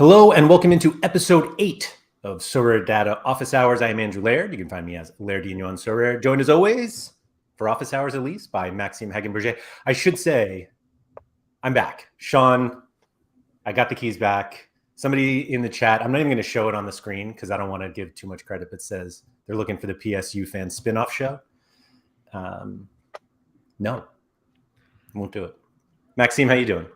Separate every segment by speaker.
Speaker 1: Hello and welcome into episode 8 of SorareData Office Hours. I am Andrew Laird. You can find me as Lairdinho on Sorare. Joined as always, for Office Hours at least, by Maxime Hagenbourger. I should say, I'm back. Sean, I got the keys back. Somebody in the chat, I'm not even going to show it on the screen because I don't want to give too much credit, but says they're looking for the PSU fan spinoff show. No, won't do it. Maxime, how you doing?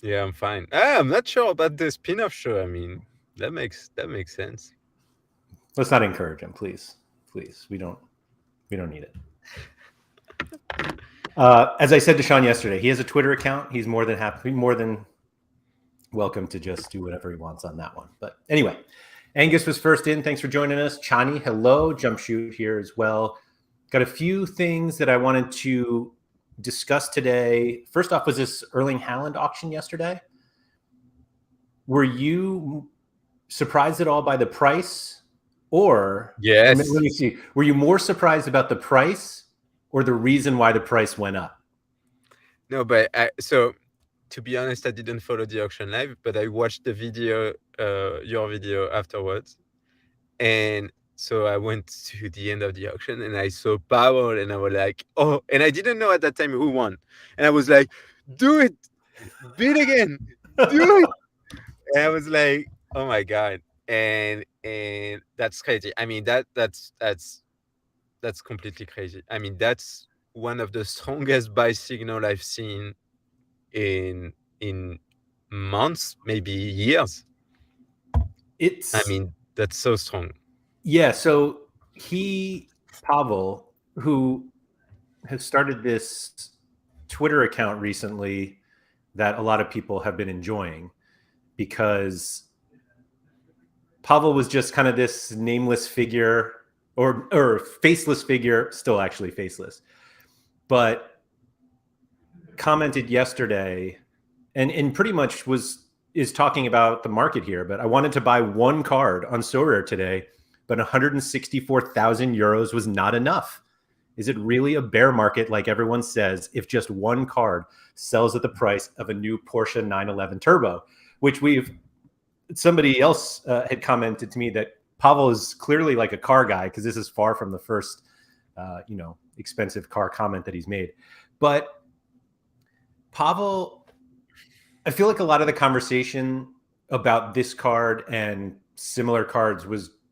Speaker 2: Yeah, I'm fine. I'm not sure about the spin-off show. I mean, that makes sense.
Speaker 1: Let's not encourage him, please. Please, we don't need it. As I said to Sean yesterday, he has a Twitter account. He's more than happy, more than welcome to just do whatever he wants on that one. But anyway, Angus was first in. Thanks for joining us. Chani, hello. Jump Shoot here as well. Got a few things that I wanted to discuss today. First off, was this Erling Haaland auction yesterday? Were you surprised at all by the price? Or,
Speaker 2: yes,
Speaker 1: let me see, were you more surprised about the price or the reason why the price went up?
Speaker 2: No, but so to be honest, I didn't follow the auction live, but I watched the video, your video afterwards. And so I went to the end of the auction and I saw Powell and I was like, oh, and I didn't know at that time who won. And I was like, do it, bid again, do it. And I was like, oh my God. And that's crazy. I mean, that's completely crazy. I mean, that's one of the strongest buy signal I've seen in months, maybe years. I mean, that's so strong.
Speaker 1: Yeah. So Pavel, who has started this Twitter account recently that a lot of people have been enjoying, because Pavel was just kind of this nameless figure or faceless figure, still actually faceless, but commented yesterday and pretty much is talking about the market here. But I wanted to buy one card on Sorare today, but 164,000 euros was not enough. Is it really a bear market like everyone says if just one card sells at the price of a new Porsche 911 Turbo? Which somebody else had commented to me that Pavel is clearly like a car guy, because this is far from the first, expensive car comment that he's made. But Pavel, I feel like a lot of the conversation about this card and similar cards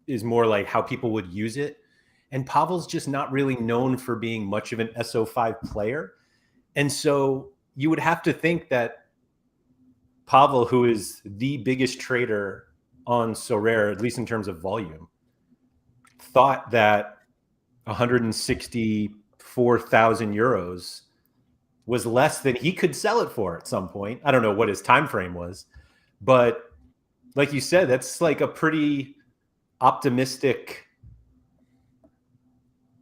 Speaker 1: is more like how people would use it. And Pavel's just not really known for being much of an SO5 player. And so you would have to think that Pavel, who is the biggest trader on Sorare, at least in terms of volume, thought that 164,000 euros was less than he could sell it for at some point. I don't know what his time frame was, but like you said, that's like a pretty optimistic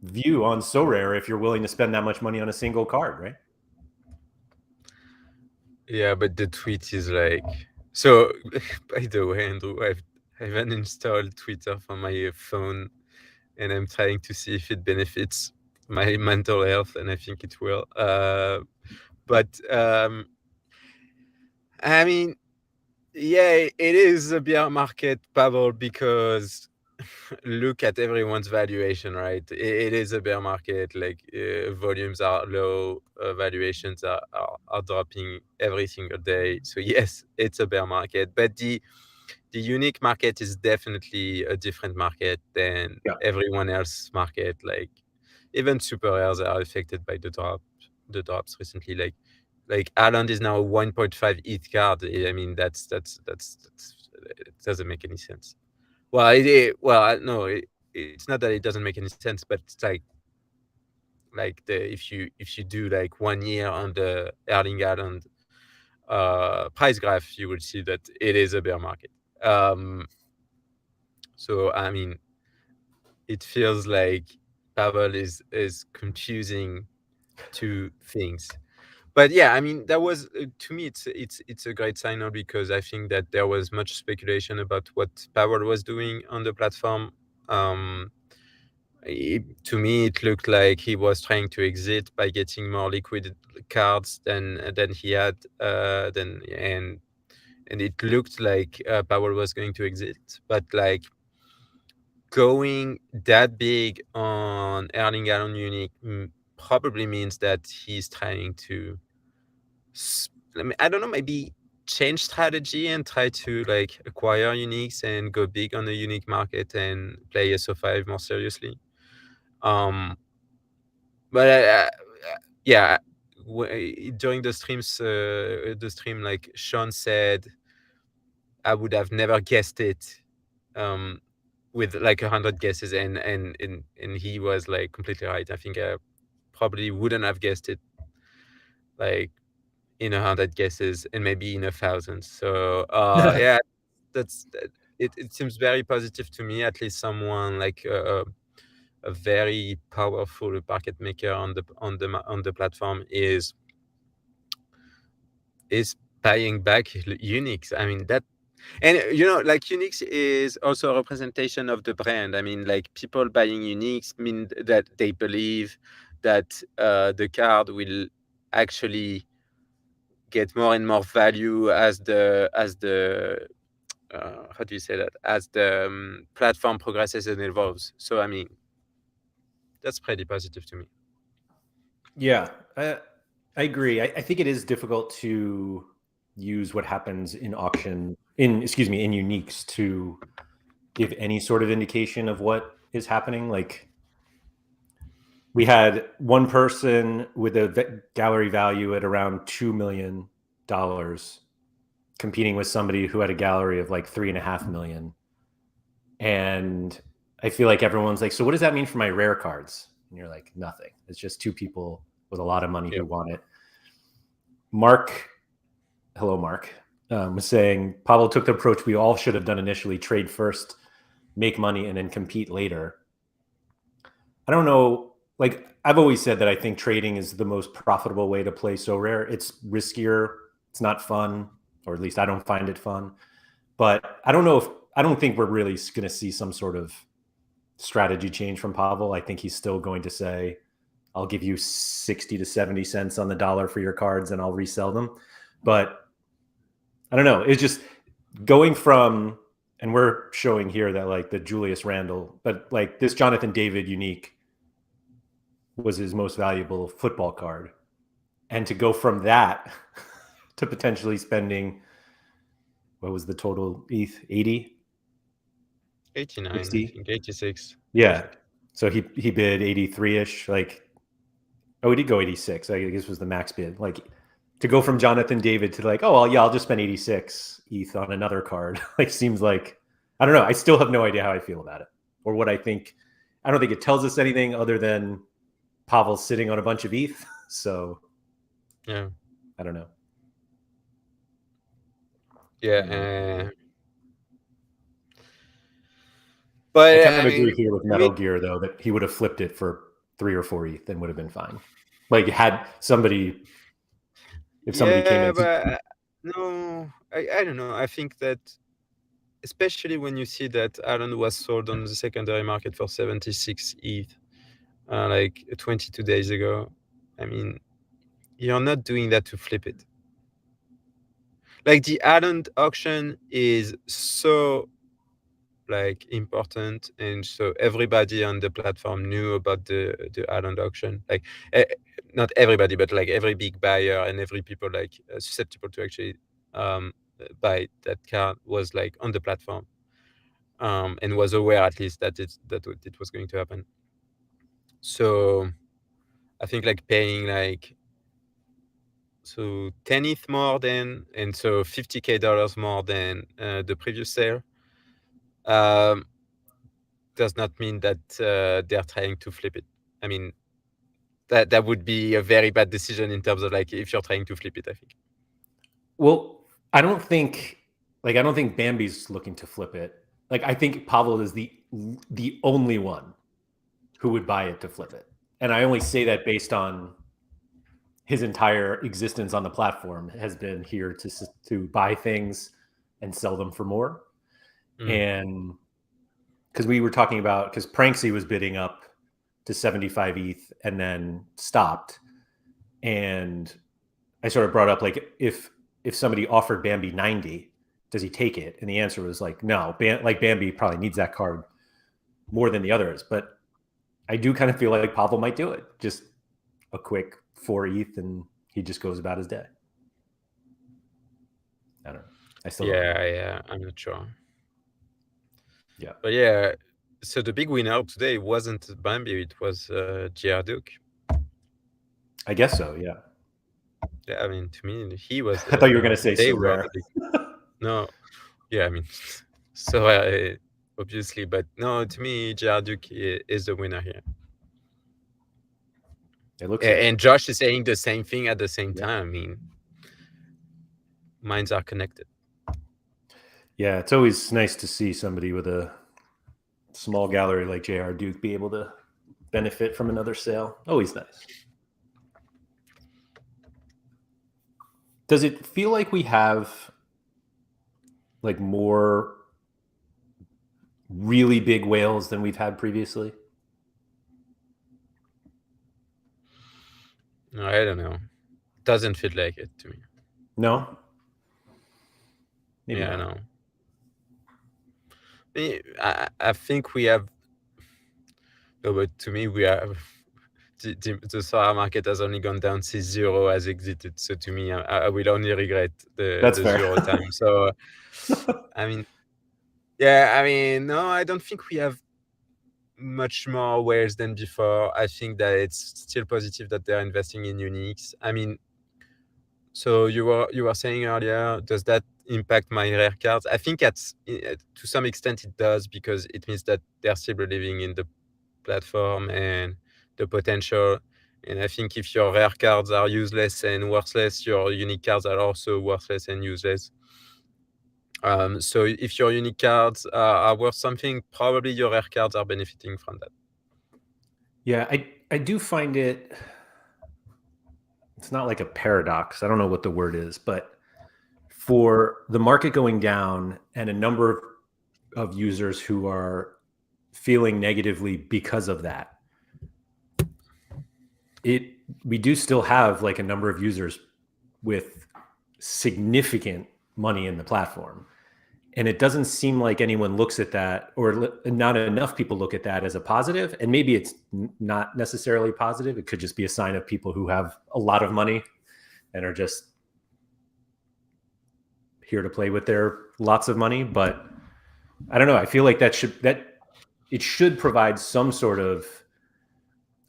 Speaker 1: view on Sorare if you're willing to spend that much money on a single card, right?
Speaker 2: Yeah, but the tweet is like, so by the way, Andrew, I've uninstalled Twitter from my phone and I'm trying to see if it benefits my mental health, and I think it will. But I mean, yeah, it is a bear market, Pavel, because look at everyone's valuation, right? It is a bear market. Like volumes are low, valuations are dropping every single day. So yes, it's a bear market, but the unique market is definitely a different market than everyone else's market. Like even super rares are affected by the drops recently. Like Haaland is now a 1.5 ETH card. I mean, that's it doesn't make any sense. Well, no, it's not that it doesn't make any sense, but it's like if you do like 1 year on the Erling Haaland price graph, you will see that it is a bear market. So I mean, it feels like Pavel is confusing two things. But yeah, I mean, that was to me, it's a great signal, because I think that there was much speculation about what Powell was doing on the platform. To me, it looked like he was trying to exit by getting more liquid cards than he had. and it looked like Powell was going to exit, but like going that big on Erling Haaland unique probably means that he's trying to, I don't know, maybe change strategy and try to like acquire uniques and go big on the unique market and play SO5 more seriously. But yeah, during the stream, like Sean said, I would have never guessed it with like 100 guesses, and he was like completely right. I think I probably wouldn't have guessed it like in 100 guesses and maybe in 1,000. So yeah, that's it seems very positive to me. At least someone like a very powerful market maker on the platform is buying back uniques. I mean that. And like Unix is also a representation of the brand. I mean, like people buying Unix mean that they believe that the card will actually get more and more value as the how do you say that, as the platform progresses and evolves. So I mean, that's pretty positive to me.
Speaker 1: Yeah, I agree. I think it is difficult to use what happens in auction in uniques to give any sort of indication of what is happening. Like we had one person with a gallery value at around $2 million competing with somebody who had a gallery of like 3.5 million. And I feel like everyone's like, so what does that mean for my rare cards? And you're like, nothing. It's just two people with a lot of money who want it. Mark, hello, Mark, was saying Pavel took the approach we all should have done initially: trade first, make money, and then compete later. I don't know. Like I've always said that I think trading is the most profitable way to play Sorare. It's riskier. It's not fun, or at least I don't find it fun. But I don't think we're really going to see some sort of strategy change from Pavel. I think he's still going to say, I'll give you 60 to 70 cents on the dollar for your cards and I'll resell them. But I don't know. It's just going from, and we're showing here that like the Julius Randle, but like this Jonathan David unique was his most valuable football card. And to go from that to potentially spending, what was the total ETH? 80?
Speaker 2: 89, 60? I think 86.
Speaker 1: Yeah. So he bid 83-ish. Like, oh, he did go 86. I guess was the max bid. Like to go from Jonathan David to like, oh, well, yeah, I'll just spend 86 ETH on another card. Like seems like, I don't know. I still have no idea how I feel about it or what I think. I don't think it tells us anything other than Pavel's sitting on a bunch of ETH. So
Speaker 2: yeah,
Speaker 1: I don't know.
Speaker 2: Yeah. But
Speaker 1: I kind of agree here with Metal Gear, though, that he would have flipped it for 3 or 4 ETH and would have been fine. Like had somebody, if somebody came in.
Speaker 2: But no, I don't know. I think that especially when you see that Haaland was sold on the secondary market for 76 ETH, like 22 days ago. I mean, you're not doing that to flip it. Like the Haaland auction is so like important, and so everybody on the platform knew about the Haaland auction. Like not everybody, but like every big buyer and every people like susceptible to actually buy that card was like on the platform, and was aware at least that it was going to happen. So I think like paying like 10 ETH more than, and so $50K more than the previous sale does not mean that they're trying to flip it. I mean, that would be a very bad decision in terms of like if you're trying to flip it, I think.
Speaker 1: Well, I don't think Bambi's looking to flip it. Like I think Pavel is the only one who would buy it to flip it. And I only say that based on his entire existence on the platform has been here to buy things and sell them for more. And because we were talking about, because Pranksy was bidding up to 75 ETH and then stopped. And I sort of brought up like if somebody offered Bambi 90, does he take it? And the answer was like, no. Like Bambi probably needs that card more than the others. But I do kind of feel like Pavel might do it. Just a quick 4 ETH and he just goes about his day. I don't know. I still don't know.
Speaker 2: Yeah, I'm not sure.
Speaker 1: Yeah.
Speaker 2: But yeah, so the big winner today wasn't Bambi, it was GR Duke.
Speaker 1: I guess so, yeah.
Speaker 2: Yeah, I mean, to me, he was.
Speaker 1: I thought you were going to say
Speaker 2: they were
Speaker 1: Sorare.
Speaker 2: the big. No, yeah, I mean, so obviously, but no, to me, GR Duke is the winner here.
Speaker 1: It looks like
Speaker 2: And Josh is saying the same thing at the same
Speaker 1: Yeah.
Speaker 2: time. I mean, minds are connected.
Speaker 1: Yeah, it's always nice to see somebody with a small gallery like JR Duke be able to benefit from another sale. Always nice. Does it feel like we have like more really big whales than we've had previously?
Speaker 2: No, I don't know. Doesn't feel like it to me.
Speaker 1: No? Maybe
Speaker 2: Yeah,
Speaker 1: not.
Speaker 2: no. I think we have. No, but to me, we have. The Sorare market has only gone down since zero has exited. So to me, I will only regret the
Speaker 1: fair.
Speaker 2: zero time. So, I mean, yeah, I mean, no, I don't think we have much more whales than before. I think that it's still positive that they're investing in uniques. I mean, so you were saying earlier, does that impact my rare cards? I think to some extent it does, because it means that they're still believing in the platform and the potential. And I think if your rare cards are useless and worthless, your unique cards are also worthless and useless. So if your unique cards are worth something, probably your rare cards are benefiting from that.
Speaker 1: Yeah, I do find it's not like a paradox. I don't know what the word is, but for the market going down and a number of users who are feeling negatively because of that, we do still have like a number of users with significant money in the platform. And it doesn't seem like anyone looks at that, or not enough people look at that as a positive. And maybe it's not necessarily positive. It could just be a sign of people who have a lot of money and are just here to play with their lots of money. But I don't know. I feel like it should provide some sort of,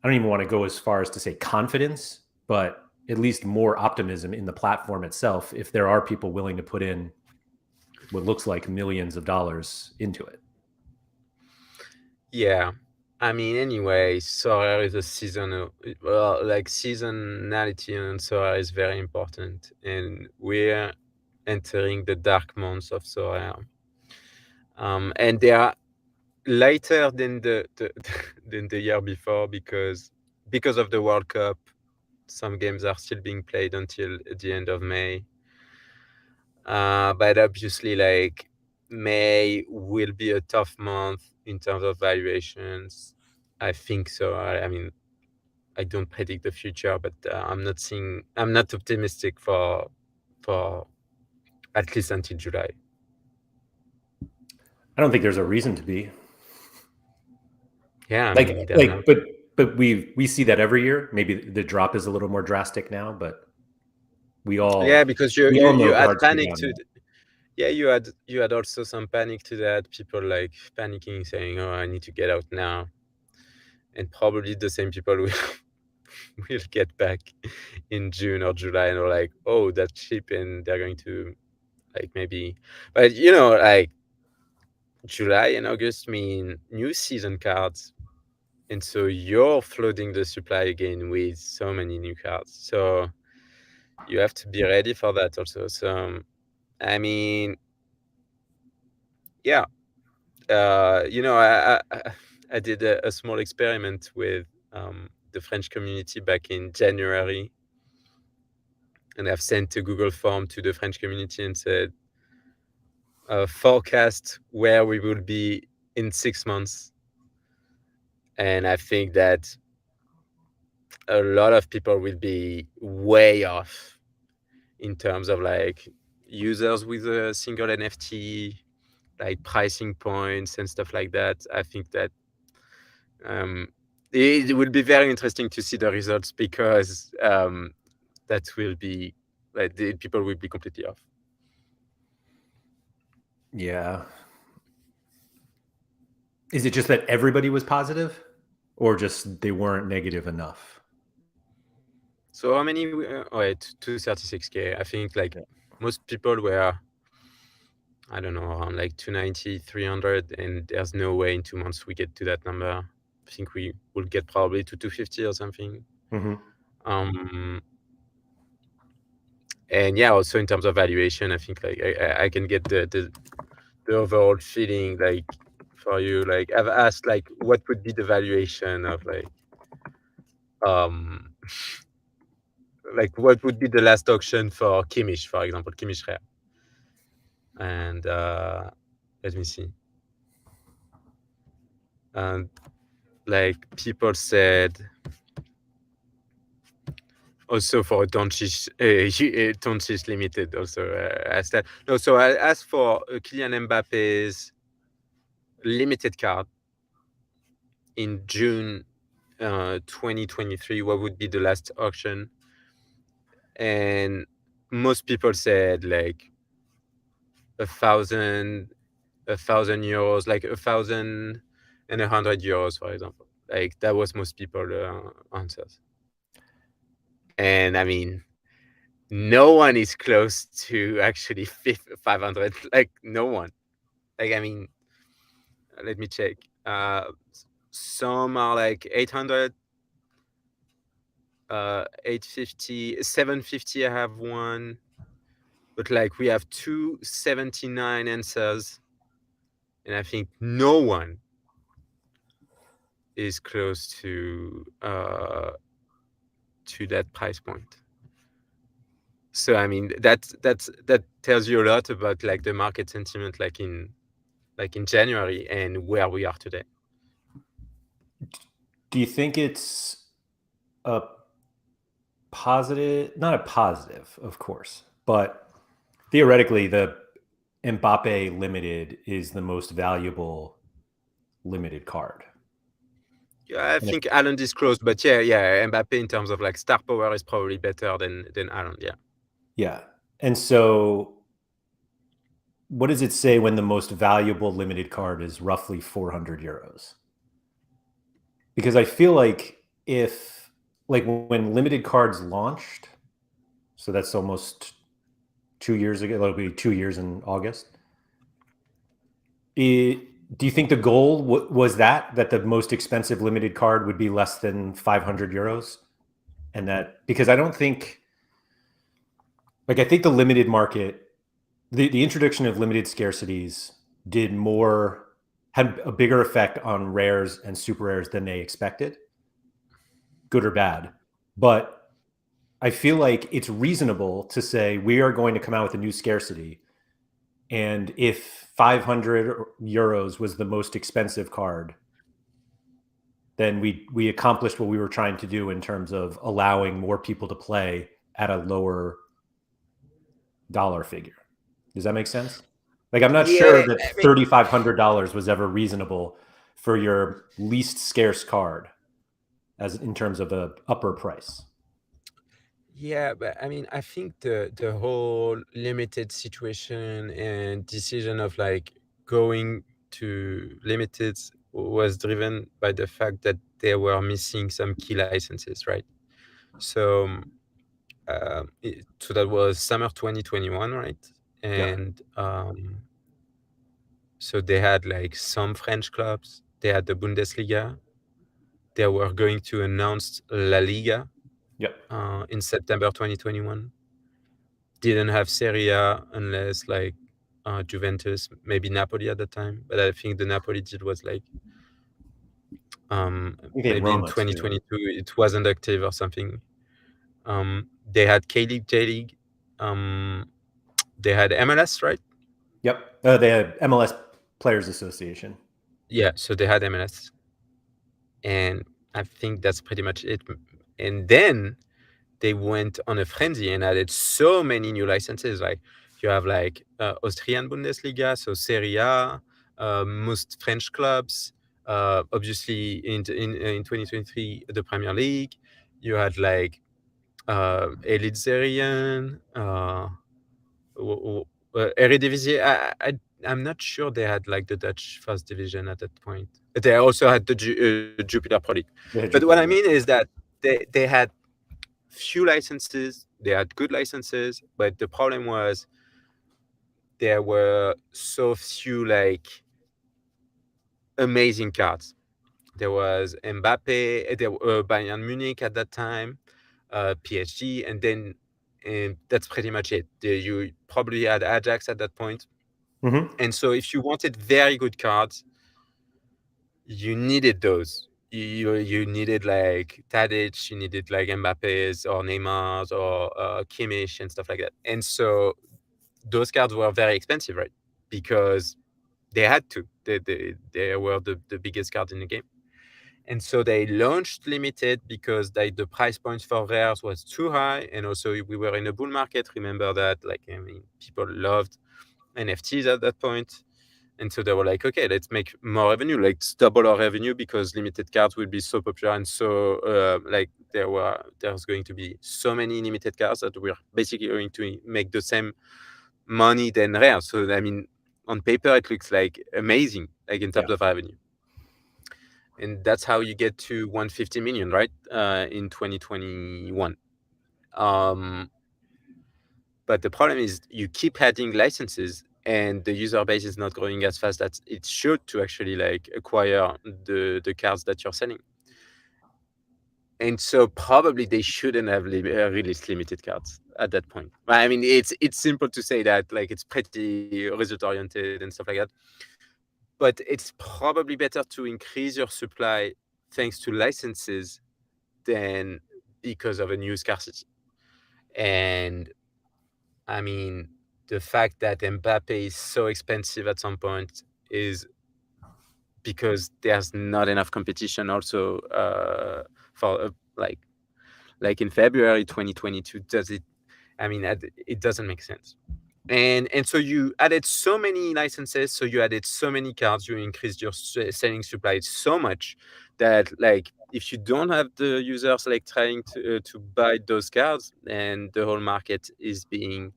Speaker 1: I don't even want to go as far as to say confidence, but at least more optimism in the platform itself, if there are people willing to put in what looks like millions of dollars into it.
Speaker 2: Yeah, I mean, anyway, Sorare is a seasonality on Sorare is very important, and we're entering the dark months of Sorare, and they are later than the than the year before, because of the World Cup. Some games are still being played until the end of May. But obviously, like, May will be a tough month in terms of valuations. I think so. I mean, I don't predict the future, but I'm not optimistic for at least until July.
Speaker 1: I don't think there's a reason to be.
Speaker 2: Yeah,
Speaker 1: but we see that every year. Maybe the drop is a little more drastic now, but we all
Speaker 2: because
Speaker 1: we all know
Speaker 2: you had
Speaker 1: guards go
Speaker 2: panic
Speaker 1: down
Speaker 2: to.
Speaker 1: now.
Speaker 2: Yeah, you had also some panic to that. People like panicking, saying, "Oh, I need to get out now," and probably the same people will get back in June or July and are like, "Oh, that's cheap," and they're going to, like, maybe. But like, July and August mean new season cards, and so you're flooding the supply again with so many new cards. So you have to be ready for that also. So I mean, yeah, I did a small experiment with the French community back in January, and I've sent a Google form to the French community and said, forecast where we will be in 6 months. And I think that a lot of people will be way off in terms of, like, users with a single NFT, like pricing points and stuff like that. I think that it will be very interesting to see the results, because that will be like the people will be completely off.
Speaker 1: Yeah. Is it just that everybody was positive, or just they weren't negative enough?
Speaker 2: So how many? Wait, 236K. I think like most people were, I don't know, around like 290, 300, and there's no way in 2 months we get to that number. I think we will get probably to 250 or something. And yeah, also in terms of valuation, I think like I can get the overall feeling like for you. Like I've asked like what would be the valuation of like what would be the last auction for Kimmich, for example, Kimmich Rare. And let me see. And like people said also for Doncic Limited also asked that. No, so I asked for Kylian Mbappe's limited card in June 2023. What would be the last auction? And most people said like 1,000 euros, like 1,100 euros, for example. Like that was most people answers. And I mean, no one is close to actually 500. Like no one. Like I mean, let me check. Some are like 800, 850, 750. I have one, but like we have 279 answers, and I think no one is close to that price point. So I mean that tells you a lot about like the market sentiment like in January and where we are today.
Speaker 1: Do you think it's a positive, not a positive, of course, but theoretically the Mbappe limited is the most valuable limited card?
Speaker 2: Yeah, I think Haaland is close, but yeah, Mbappe in terms of like star power is probably better than Haaland, yeah.
Speaker 1: Yeah. And so what does it say when the most valuable limited card is roughly 400 euros? Because I feel like if, like when limited cards launched, so that's almost 2 years ago, it'll be 2 years in August. Do you think the goal was that the most expensive limited card would be less than 500 euros? And that, because I don't think, like, I think the limited market, the introduction of limited scarcities had a bigger effect on rares and super rares than they expected, good or bad. But I feel like it's reasonable to say we are going to come out with a new scarcity, and if 500 euros was the most expensive card, then we accomplished what we were trying to do in terms of allowing more people to play at a lower dollar figure. Does that make sense? Like, I'm not sure that $3,500 was ever reasonable for your least scarce card as in terms of a upper price.
Speaker 2: Yeah, but I mean, I think the whole limited situation and decision of like going to limited was driven by the fact that they were missing some key licenses, right? So, so that was summer 2021, right? And so they had like some French clubs. They had the Bundesliga. They were going to announce La Liga in September 2021. Didn't have Serie A unless like Juventus, maybe Napoli at the time. But I think the Napoli deal was like maybe in 2022 it wasn't active or something. They had K-League, J-League. They had MLS, right?
Speaker 1: Yep. They had MLS Players Association.
Speaker 2: Yeah, so they had MLS. And I think that's pretty much it. And then they went on a frenzy and added so many new licenses. Like You have like Austrian Bundesliga, so Serie A, most French clubs. Obviously, in 2023, the Premier League. You had like Eliteserien, Eredivisie. I'm not sure they had like the Dutch first division at that point. They also had the Jupiler Pro League. But what I mean is that they had few licenses. They had good licenses, but the problem was there were so few like amazing cards. There was Mbappe, there were Bayern Munich at that time, PSG, and then that's pretty much it. You probably had Ajax at that point.
Speaker 1: Mm-hmm.
Speaker 2: And so if you wanted very good cards, you needed those. You needed like Tadic, you needed like Mbappe's or Neymar's or Kimmich and stuff like that. And so those cards were very expensive, right? Because they had to. They were the biggest cards in the game. And so they launched limited because the price points for rares was too high. And also we were in a bull market. Remember that, like, I mean, people loved NFTs at that point. And so they were like, okay, let's make more revenue, like double our revenue because limited cards will be so popular. And so like there's going to be so many limited cards that we're basically going to make the same money than rare. So, I mean, on paper, it looks like amazing, like in terms of revenue. And that's how you get to 150 million, right? In 2021. But the problem is you keep adding licenses and the user base is not growing as fast as it should to actually like acquire the cards that you're selling. And so probably they shouldn't have released limited cards at that point. I mean, it's simple to say that, like, it's pretty result oriented and stuff like that. But it's probably better to increase your supply thanks to licenses than because of a new scarcity. And I mean, the fact that Mbappe is so expensive at some point is because there's not enough competition also for like in February 2022. It doesn't make sense. And so you added so many licenses, so you added so many cards, you increased your selling supply so much that, like, if you don't have the users like trying to buy those cards, and the whole market is being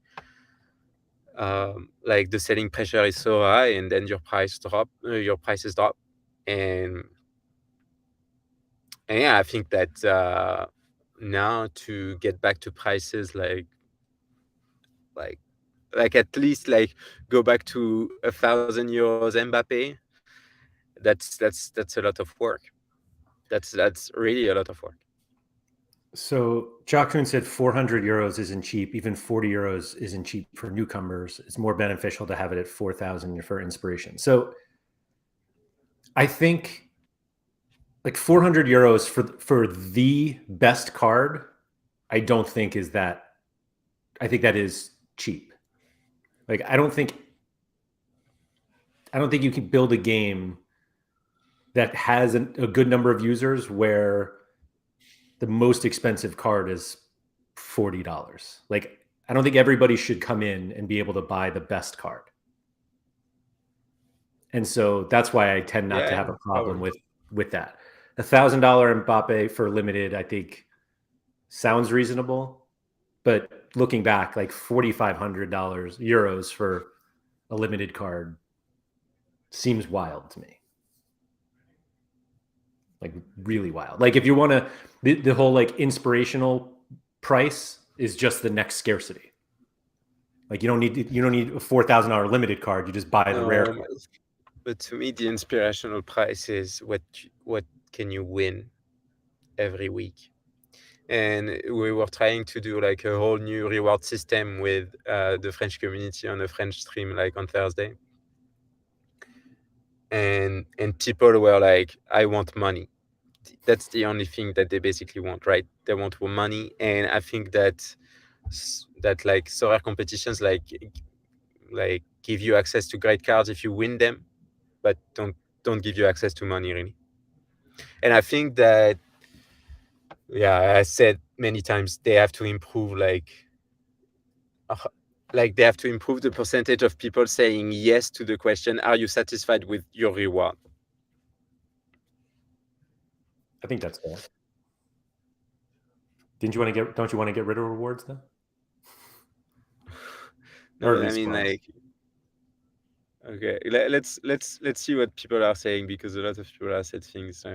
Speaker 2: like the selling pressure is so high, and then your prices drop, and yeah, I think that now to get back to prices like at least like go back to 1,000 euros Mbappe, that's a lot of work. That's really a lot of work.
Speaker 1: So Jacqueline said 400 euros isn't cheap. Even 40 euros isn't cheap for newcomers. It's more beneficial to have it at 4,000 for inspiration. So I think like 400 euros for the best card, I don't think is that. I think that is cheap. Like I don't think you can build a game that has a good number of users where the most expensive card is $40. Like I don't think everybody should come in and be able to buy the best card. And so that's why I tend not to have a problem with that. $1,000 Mbappe for limited, I think, sounds reasonable. But looking back, like €4,500 for a limited card seems wild to me. Like really wild. Like if you want to, the whole like inspirational price is just the next scarcity. Like you don't need a $4,000 limited card. You just buy the rare card.
Speaker 2: But to me, the inspirational price is what can you win every week. And we were trying to do like a whole new reward system with the French community on a French stream, like on Thursday. And people were like, I want money. That's the only thing that they basically want, right? They want money. And I think that like Sorare competitions like give you access to great cards if you win them, but don't give you access to money, really. And I think that, yeah, I said many times, they have to improve like like they have to improve the percentage of people saying yes to the question, are you satisfied with your reward?
Speaker 1: I think that's fair. Don't you want to get rid of rewards then?
Speaker 2: No, I mean, like, okay, let's see what people are saying, because a lot of people have said things.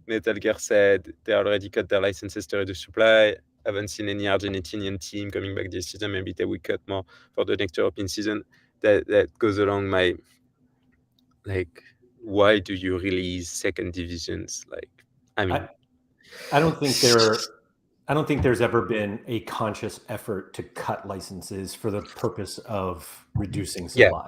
Speaker 2: Metal Gear said they already cut their licenses to reduce supply. Haven't seen any Argentinian team coming back this season. Maybe they will cut more for the next European season. That goes along my, like, why do you release second divisions? Like, I mean,
Speaker 1: I don't think there's ever been a conscious effort to cut licenses for the purpose of reducing supply.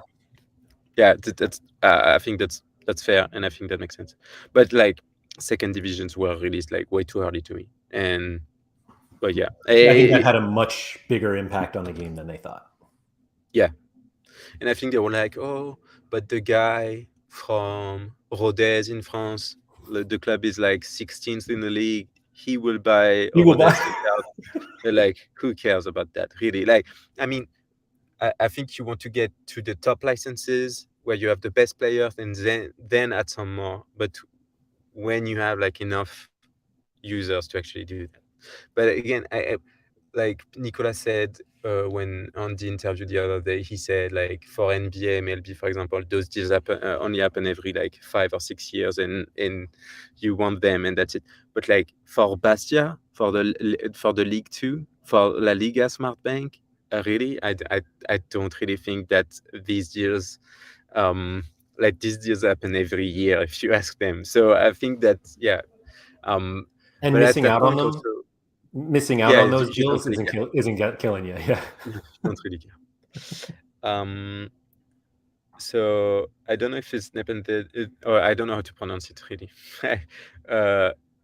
Speaker 2: Yeah, that's I think that's fair, and I think that makes sense. But like, second divisions were released like way too early to me, but yeah,
Speaker 1: I think that had a much bigger impact on the game than they thought.
Speaker 2: Yeah, and I think they were like, oh, but the guy from Rodez in France, the club is like 16th in the league. He will buy a Rodez card. They're like, who cares about that, really? Like, I mean, I think you want to get to the top licenses where you have the best players, and then add some more. But when you have like enough users to actually do that. But again, I like Nicolas said when on the interview the other day, he said like for NBA, MLB, for example, those deals only happen every like 5 or 6 years, and you want them, and that's it. But like for Bastia, for the League 2, for La Liga Smart Bank, really, I don't really think that these deals, like these deals happen every year if you ask them. So I think that, yeah.
Speaker 1: And missing out on them,
Speaker 2: also,
Speaker 1: missing out on those deals isn't killing you. Yeah,
Speaker 2: you don't really care. So I don't know if it's Nepenthe, or I don't know how to pronounce it really.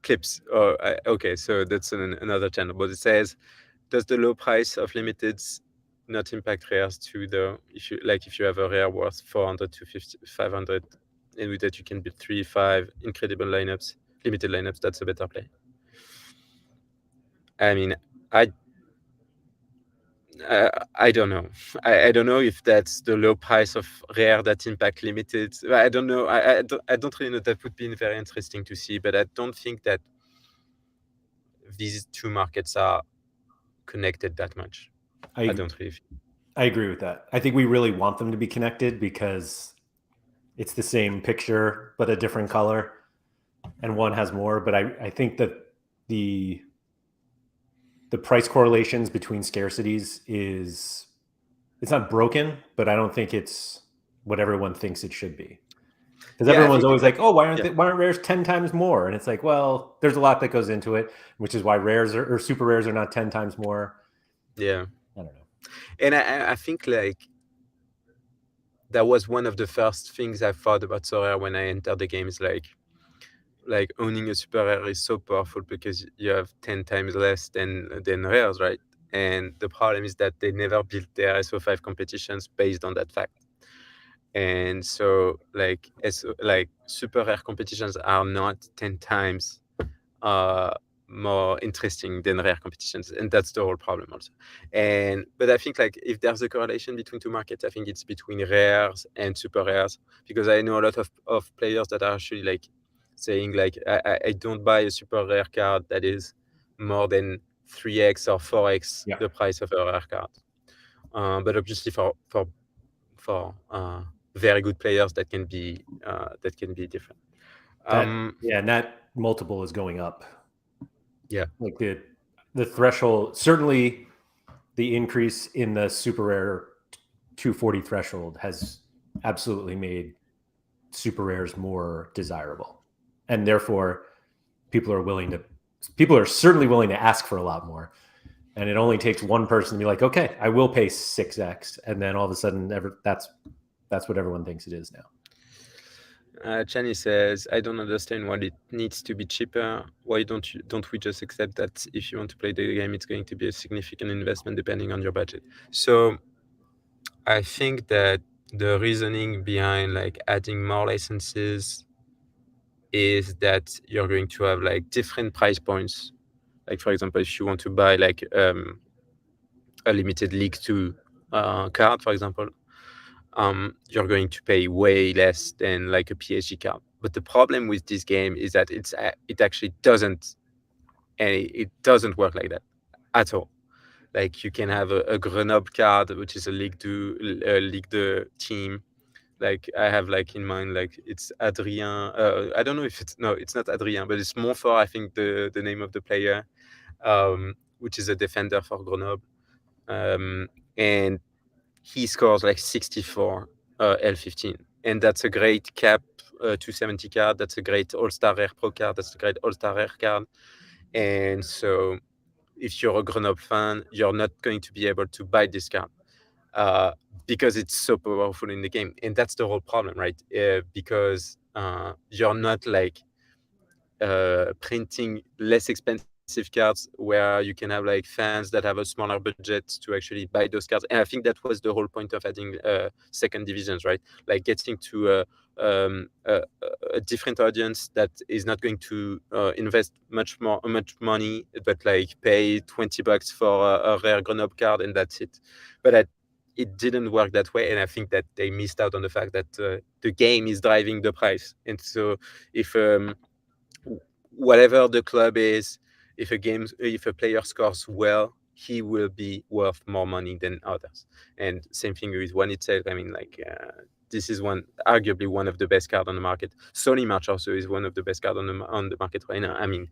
Speaker 2: Clips. Okay, so that's another channel. But it says, does the low price of limiteds not impact rares too, though? If you have a rare worth 400 to 500, and with that you can build 3-5 incredible lineups, limited lineups, that's a better play. I mean, I don't know. I don't know if that's the low price of rare that impact limited. I don't know. I don't really know. That would be very interesting to see, but I don't think that these two markets are connected that much. I don't really think.
Speaker 1: I agree with that. I think we really want them to be connected because it's the same picture but a different color, and one has more. But I think that the price correlations between scarcities it's not broken, but I don't think it's what everyone thinks it should be. Because everyone's always like, oh, why aren't rares 10 times more? And it's like, well, there's a lot that goes into it, which is why rares or super rares are not 10 times more.
Speaker 2: Yeah.
Speaker 1: I don't know.
Speaker 2: And I think like that was one of the first things I thought about Sorare when I entered the game, is like owning a super rare is so powerful because you have 10 times less than rares, right? And the problem is that they never built their SO5 competitions based on that fact. And so like super rare competitions are not 10 times more interesting than rare competitions, and that's the whole problem also. But I think like if there's a correlation between two markets, I think it's between rares and super rares, because I know a lot of players that are actually like saying like I don't buy a super rare card that is more than 3x or 4x the price of a rare card. But obviously for very good players that can be different.
Speaker 1: And that multiple is going up.
Speaker 2: Yeah,
Speaker 1: like the threshold, certainly the increase in the super rare 240 threshold has absolutely made super rares more desirable, and therefore people are certainly willing to ask for a lot more. And it only takes one person to be like, okay, I will pay 6x, and then all of a sudden that's what everyone thinks it is now.
Speaker 2: Chani says, I don't understand why it needs to be cheaper. Why don't we just accept that if you want to play the game, it's going to be a significant investment depending on your budget? So I think that the reasoning behind like adding more licenses is that you're going to have like different price points. Like for example, if you want to buy like a limited League 2 card, for example, you're going to pay way less than like a PSG card. But the problem with this game is that it actually doesn't, and it doesn't work like that at all. Like you can have a Grenoble card, which is a Ligue 2 team. Like I have like in mind, like it's Adrien. I don't know if it's not Adrien, but it's Montfort. I think the name of the player, which is a defender for Grenoble, and he scores like 64 L15, and that's a great cap 270 card. That's a great All-Star Rare Pro card. That's a great All-Star Rare card. And so, if you're a Grenoble fan, you're not going to be able to buy this card because it's so powerful in the game, and that's the whole problem, right? Because you're not like printing less expensive cards where you can have like fans that have a smaller budget to actually buy those cards. And I think that was the whole point of adding second divisions, right? Like getting to a different audience that is not going to invest much money, but like pay $20 for a rare Grenoble card and that's it. But it didn't work that way, and I think that they missed out on the fact that the game is driving the price. And so if whatever the club is, if a player scores well, he will be worth more money than others. And same thing with one itself. I mean, like this is arguably one of the best cards on the market. Sony March also is one of the best cards on the market right now. I mean,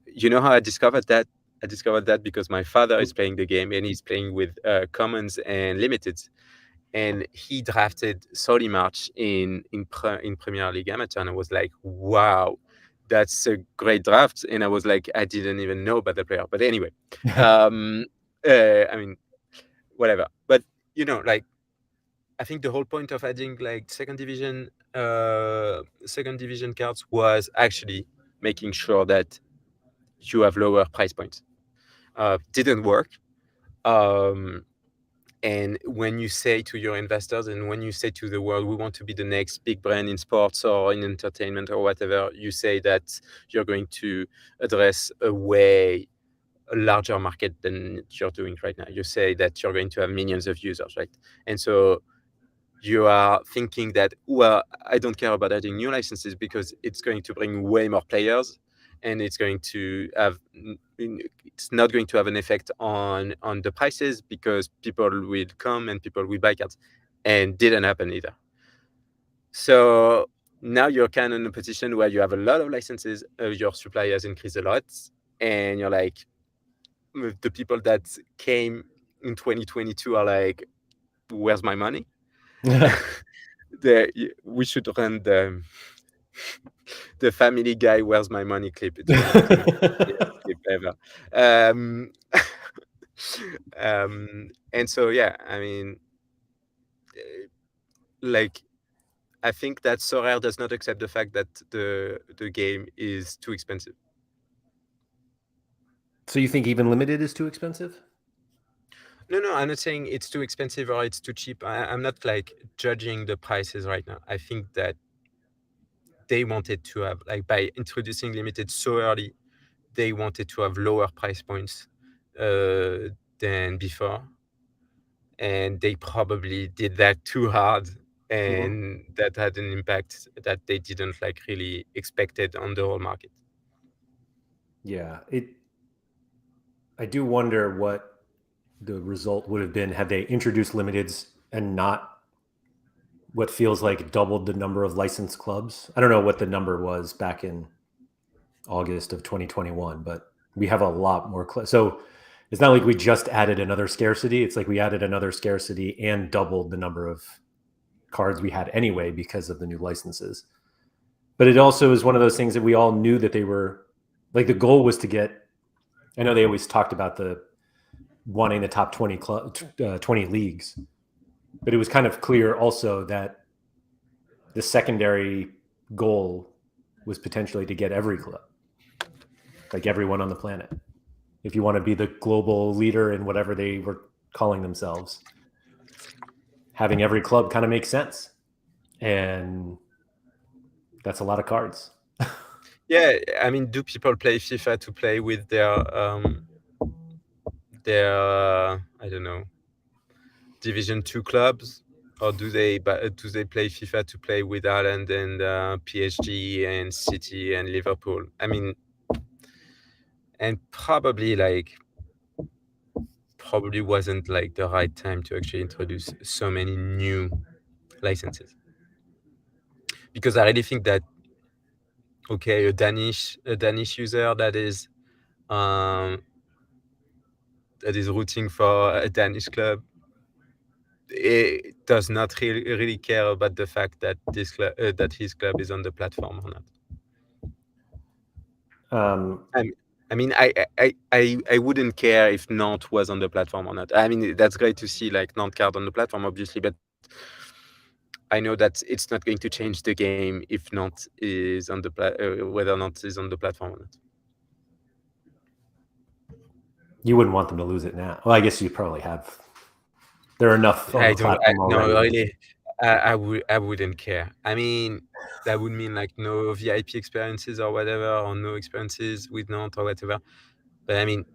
Speaker 2: you know how I discovered that? I discovered that because my father is playing the game and he's playing with commons and limiteds. And he drafted Sony March in Premier League Amateur, and I was like, wow, that's a great draft. And I was like, I didn't even know about the player. But anyway, I mean, whatever. But like, I think the whole point of adding like second division cards was actually making sure that you have lower price points. Didn't work. And when you say to your investors and when you say to the world, we want to be the next big brand in sports or in entertainment or whatever, you say that you're going to address a way larger market than you're doing right now. You say that you're going to have millions of users, right? And so you are thinking that, well, I don't care about adding new licenses because it's going to bring way more players, and it's not going to have an effect on the prices because people will come and people will buy cards, and didn't happen either. So now you're kind of in a position where you have a lot of licenses, your supply has increased a lot, and you're like, the people that came in 2022 are like, where's my money? We should run the Family Guy "Where's My Money" clip. It's one of the best clip ever. And so yeah, I mean, like, I think that Sorare does not accept the fact that the game is too expensive.
Speaker 1: So you think even limited is too expensive?
Speaker 2: No, I'm not saying it's too expensive or it's too cheap. I'm not like judging the prices right now. I think that they wanted to have, like, by introducing limited so early, they wanted to have lower price points than before, and they probably did that too hard, and that had an impact that they didn't like really expected on the whole market.
Speaker 1: Yeah, I do wonder what the result would have been had they introduced limiteds and not what feels like doubled the number of licensed clubs. I don't know what the number was back in August of 2021, but we have a lot more. So it's not like we just added another scarcity. It's like we added another scarcity and doubled the number of cards we had anyway because of the new licenses. But it also is one of those things that we all knew that they were, like, the goal was to get, I know they always talked about wanting the top 20 20 leagues, but it was kind of clear also that the secondary goal was potentially to get every club, like everyone on the planet. If you want to be the global leader in whatever they were calling themselves, having every club kind of makes sense. And that's a lot of cards.
Speaker 2: Yeah, I mean, do people play FIFA to play with their I don't know, Division 2 clubs, or do they play FIFA to play with Haaland and PSG and City and Liverpool? I mean, and probably wasn't like the right time to actually introduce so many new licenses, because I really think that a Danish user that is rooting for a Danish club, it does not really care about the fact that that his club is on the platform or not. I mean, I wouldn't care if Nantes was on the platform or not. I mean, that's great to see like Nantes card on the platform, obviously, but I know that it's not going to change the game if Nantes is on the whether Nantes is on the platform or not.
Speaker 1: You wouldn't want them to lose it now. Well, I guess you probably have. There are enough on the platform already.
Speaker 2: No, really, I wouldn't care. I mean, that would mean like no VIP experiences or whatever, or no experiences with Nantes or whatever. But I mean,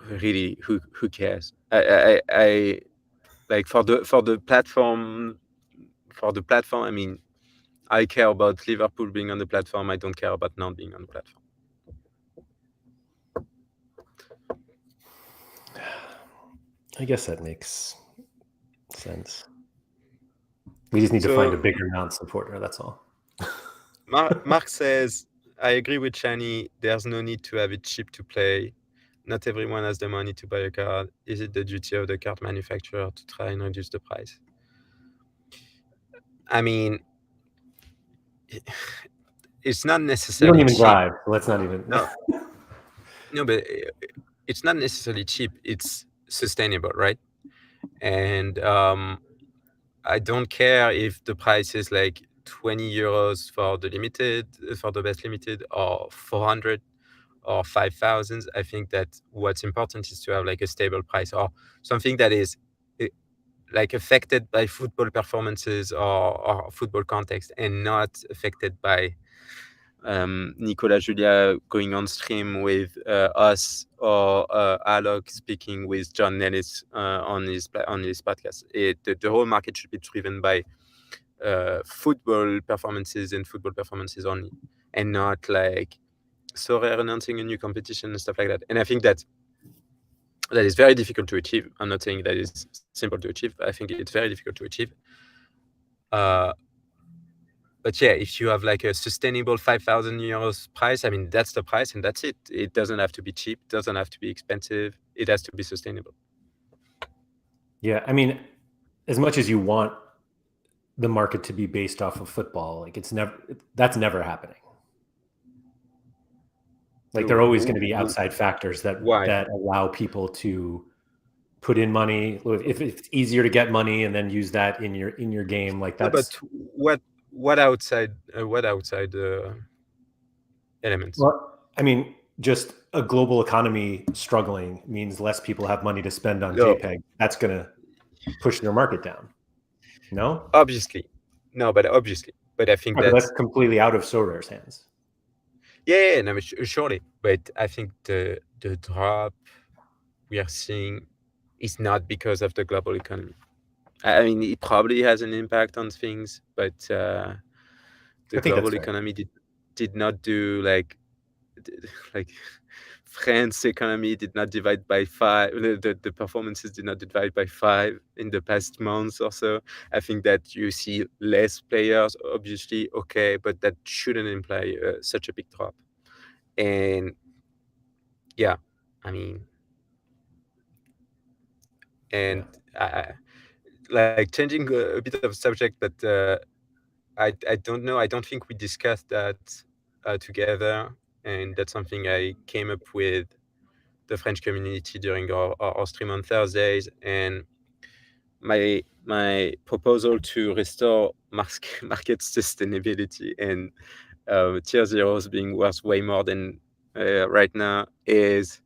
Speaker 2: really, who cares? I like for the platform. For the platform, I mean, I care about Liverpool being on the platform. I don't care about Nantes being on the platform.
Speaker 1: I guess that makes sense. We just need to find a bigger Nantes supporter. That's all.
Speaker 2: Mark says, I agree with Shani. There's no need to have it cheap to play. Not everyone has the money to buy a card. Is it the duty of the card manufacturer to try and reduce the price? I mean, it's not necessarily.
Speaker 1: You don't even drive. So let's not even.
Speaker 2: No, but it's not necessarily cheap. It's sustainable, right? And I don't care if the price is like 20 euros for the limited, for the best limited, or 400 or 5,000. I think that what's important is to have like a stable price, or something that is like affected by football performances or football context, and not affected by Nicolas Julia going on stream with us, or Alok speaking with John Nellis on his podcast. The whole market should be driven by football performances and football performances only, and not like Sorare announcing a new competition and stuff like that. And I think that is very difficult to achieve. I'm not saying that it's simple to achieve, but I think it's very difficult to achieve. But yeah, if you have like a sustainable 5,000 euros price, I mean, that's the price and that's it. It doesn't have to be cheap, doesn't have to be expensive. It has to be sustainable.
Speaker 1: Yeah, I mean, as much as you want the market to be based off of football, like that's never happening. Like there are always going to be outside factors that allow people to put in money. If it's easier to get money and then use that in your game, like that's.
Speaker 2: But what outside elements?
Speaker 1: Well, I mean, just a global economy struggling means less people have money to spend on JPEG. That's going to push their market down. No?
Speaker 2: Obviously. No, but obviously. But I think
Speaker 1: that's completely out of Sorare's hands.
Speaker 2: Yeah, no, surely. But I think the drop we are seeing is not because of the global economy. I mean, it probably has an impact on things, but the global economy did not do like France economy did not divide by 5. The performances did not divide by 5 in the past months or so. I think that you see less players, obviously, okay, but that shouldn't imply such a big drop. And yeah, I mean, and like changing a bit of subject, but I don't know. I don't think we discussed that together, and that's something I came up with the French community during our stream on Thursdays, and my proposal to restore market sustainability and tier zeros being worth way more than right now is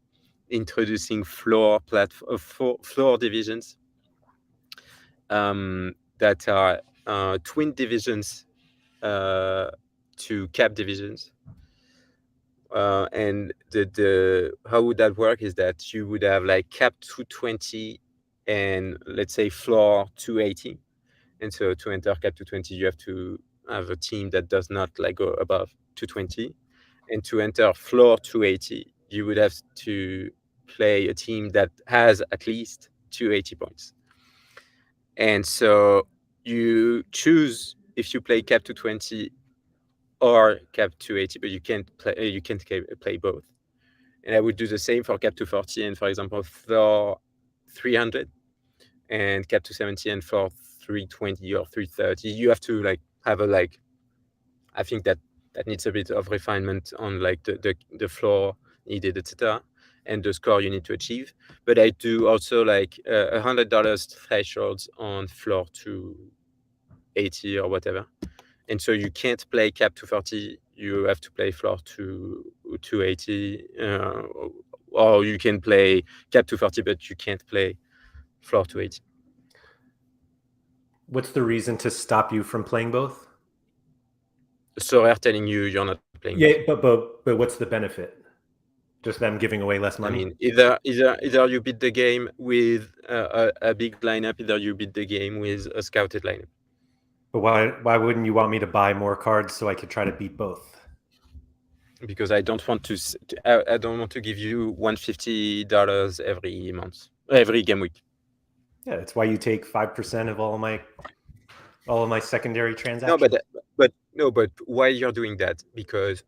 Speaker 2: introducing floor divisions that are twin divisions to cap divisions, And the how would that work is that you would have like cap 220 and let's say floor 280. And so to enter cap 220, you have to have a team that does not like go above 220. And to enter floor 280, you would have to play a team that has at least 280 points. And so you choose if you play cap 220 or cap 280, but you can't play both. And I would do the same for cap 240 and, for example, floor 300 and cap 270 and floor 320 or 330. You have to like have a like, I think that needs a bit of refinement on like the floor needed, etc., and the score you need to achieve. But I do also like $100 thresholds on floor 280 or whatever. And so you can't play cap 240. You have to play floor 280, or you can play cap 240, but you can't play floor 280.
Speaker 1: What's the reason to stop you from playing both?
Speaker 2: Sorare telling you you're not playing.
Speaker 1: Yeah, but what's the benefit? Just them giving away less money?
Speaker 2: I mean, either you beat the game with a big lineup, either you beat the game with a scouted lineup.
Speaker 1: But why wouldn't you want me to buy more cards so I could try to beat both?
Speaker 2: Because I don't want to give you $150 every month, every game week.
Speaker 1: Yeah, that's why you take 5% of all of my secondary transactions.
Speaker 2: But why you're doing that? Because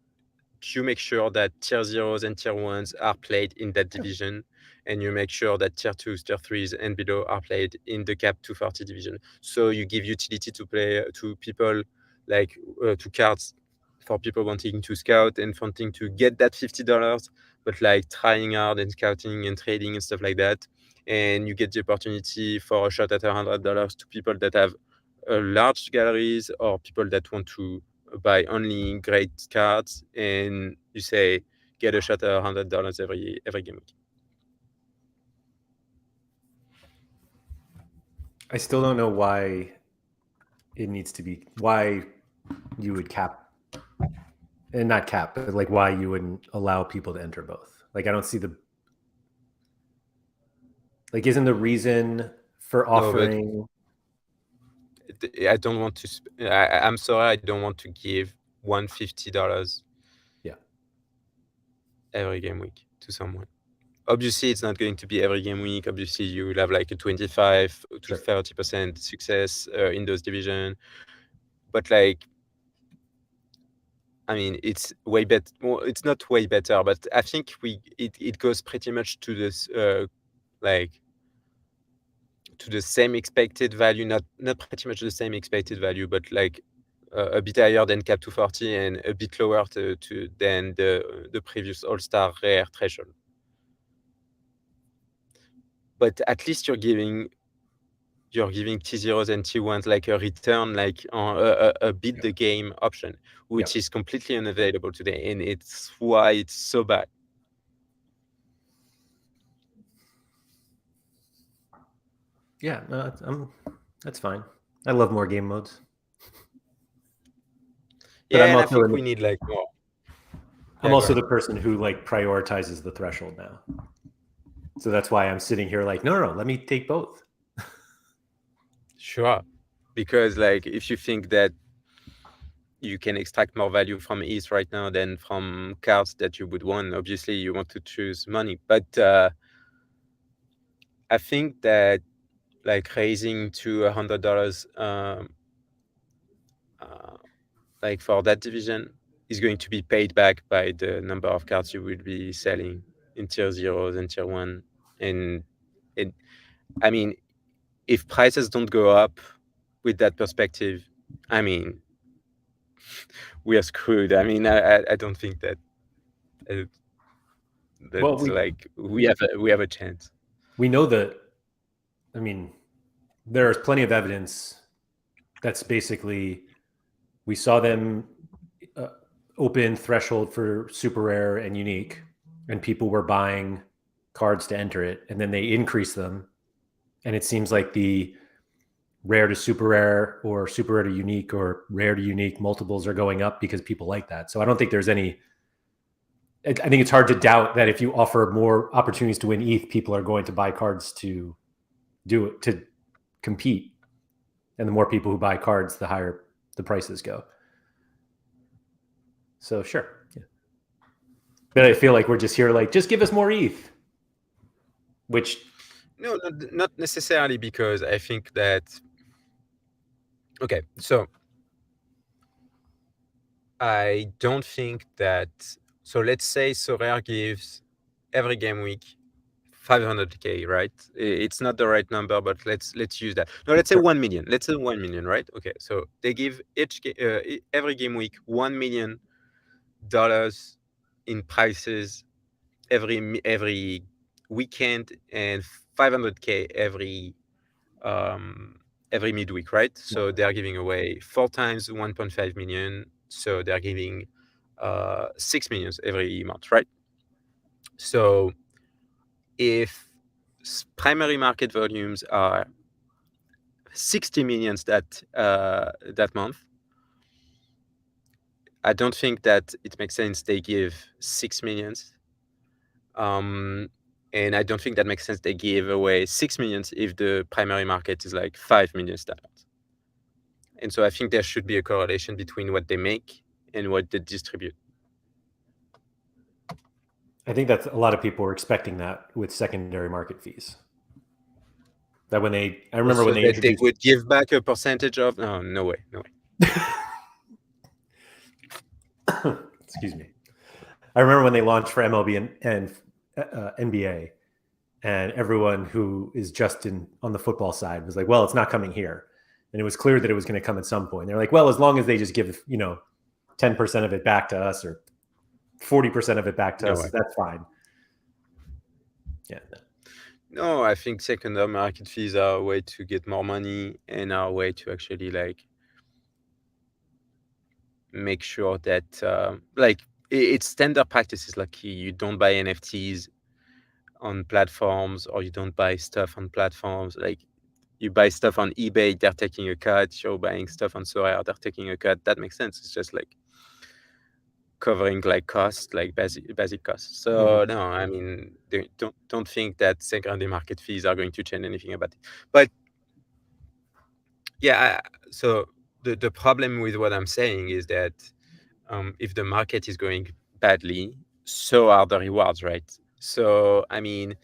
Speaker 2: you make sure that tier 0s and tier 1s are played in that division, and you make sure that tier 2s, tier 3s, and below are played in the cap 240 division. So you give utility to play to people, like to cards for people wanting to scout and wanting to get that $50, but like trying hard and scouting and trading and stuff like that. And you get the opportunity for a shot at $100 to people that have large galleries or people that want to buy only great cards, and you say get a shot at $100 every game week.
Speaker 1: I still don't know why it needs to be, why you would cap, and not cap, but like why you wouldn't allow people to enter both. Like, I don't see like, isn't the reason for offering?
Speaker 2: I don't want to. I'm sorry, I don't want to give $150.
Speaker 1: Yeah.
Speaker 2: Every game week to someone. Obviously, it's not going to be every game week. Obviously, you will have like a 25 to 30% success in those divisions. But like, I mean, it's way better. Well, it's not way better, but I think it goes pretty much to this like to the same expected value, not pretty much the same expected value, but like a bit higher than cap 240 and a bit lower than the previous All-Star rare threshold. But at least you're giving T0s and T1s like a return, like a beat the game option, which is completely unavailable today, and it's why it's so bad.
Speaker 1: Yeah, no, that's fine. I love more game modes.
Speaker 2: But yeah, I think we need like more.
Speaker 1: I'm also the person who like prioritizes the threshold now. So that's why I'm sitting here like, no, let me take both.
Speaker 2: Sure. Because like if you think that you can extract more value from ETH right now than from cards that you would want, obviously you want to choose money. But I think that like raising to $100 like for that division is going to be paid back by the number of cards you will be selling in tier 0s and tier 1. And I mean, if prices don't go up with that perspective, I mean, we are screwed. I mean, I don't think that like we have a chance.
Speaker 1: We know that. I mean, there's plenty of evidence that's basically, we saw them open threshold for super rare and unique, and people were buying cards to enter it, and then they increase them, and it seems like the rare to super rare or super rare to unique or rare to unique multiples are going up because people like that. So I don't think there's any I think it's hard to doubt that if you offer more opportunities to win ETH, people are going to buy cards to do it, to compete. And the more people who buy cards, the higher the prices go. So sure. Yeah. But I feel like we're just here like, just give us more ETH. Which
Speaker 2: no, not necessarily, because I think that, okay, so I don't think that, so let's say Sorare gives every game week 500K, right? It's not the right number, but let's use that. No, let's say 1 million. Let's say 1 million, right? Okay, so they give every game week $1 million in prices every weekend, and 500K every midweek, right? So they're giving away 4 times 1.5 million. So they're giving 6 million every month, right? So if primary market volumes are 60 millions that month, I don't think that it makes sense they give 6 millions. And I don't think that makes sense they give away 6 millions if the primary market is like 5 million that month. And so I think there should be a correlation between what they make and what they distribute.
Speaker 1: I think that's a lot of people were expecting that with secondary market fees. That when I remember
Speaker 2: Also,
Speaker 1: when they
Speaker 2: that
Speaker 1: introduced,
Speaker 2: they would give back a percentage of, no way.
Speaker 1: excuse me. I remember when they launched for MLB and NBA, and everyone who is just on the football side was like, well, it's not coming here. And it was clear that it was going to come at some point. They're like, well, as long as they just give, 10% of it back to us or 40% of it back to us, that's fine. Yeah.
Speaker 2: No, I think secondary market fees are a way to get more money and are a way to actually like make sure that it's standard practices. Like you don't buy NFTs on platforms, or you don't buy stuff on platforms. Like you buy stuff on eBay, they're taking a cut. You're buying stuff on Sorare, they're taking a cut. That makes sense. It's just like covering like costs, like basic costs. So no, I mean, don't think that secondary market fees are going to change anything about it. But yeah, so the problem with what I'm saying is that if the market is going badly, so are the rewards, right? So I mean,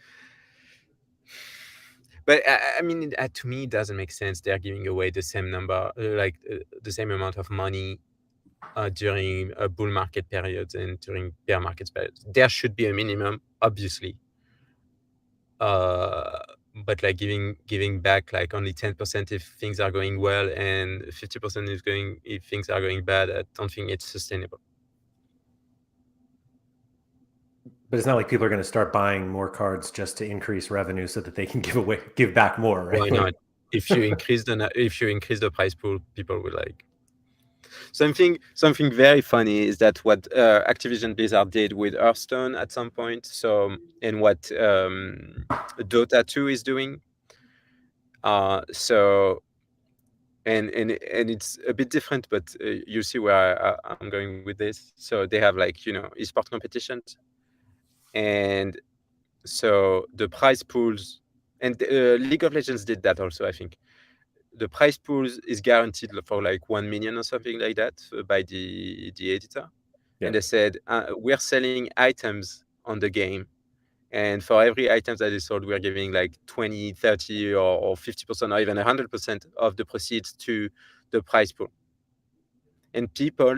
Speaker 2: but I mean, to me, it doesn't make sense. They're giving away the same number, the same amount of money during a bull market periods and during bear market periods. There should be a minimum, obviously. But like giving back like only 10% if things are going well and 50% if things are going bad, I don't think it's sustainable.
Speaker 1: But it's not like people are going to start buying more cards just to increase revenue so that they can give back more, right?
Speaker 2: Why not? If you increase the price pool, people will like. Something very funny is that what Activision Blizzard did with Hearthstone at some point. So, and what Dota 2 is doing. So, and it's a bit different, but you see where I'm going with this. So they have like esport competitions, and so the prize pools, and League of Legends did that also, I think. The prize pools is guaranteed for like 1 million or something like that by the editor. Yeah. And they said, we're selling items on the game. And for every item that is sold, we're giving like 20, 30 or 50% or even 100% of the proceeds to the prize pool. And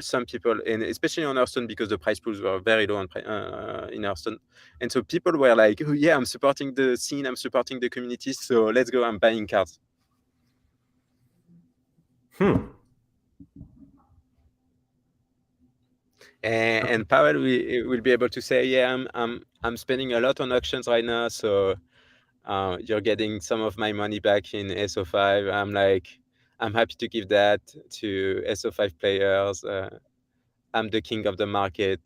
Speaker 2: some people, and especially on Hearthstone, because the prize pools were very low in Hearthstone. And so people were like, oh yeah, I'm supporting the scene, I'm supporting the community, so let's go, I'm buying cards. And Powell will be able to say, yeah, I'm spending a lot on auctions right now, so you're getting some of my money back in SO5. I'm happy to give that to SO5 players. I'm the king of the market.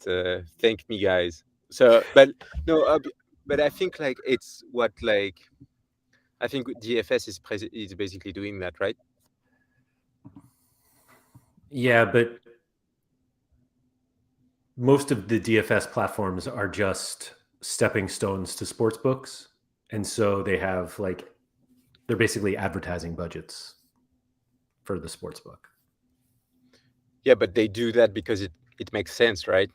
Speaker 2: Thank me, guys. So, but no, but I think like it's what like I think DFS is basically doing that, right?
Speaker 1: Yeah, but most of the DFS platforms are just stepping stones to sports books, and so they have like they're basically advertising budgets for the sports book.
Speaker 2: Yeah, but they do that because it makes sense, right?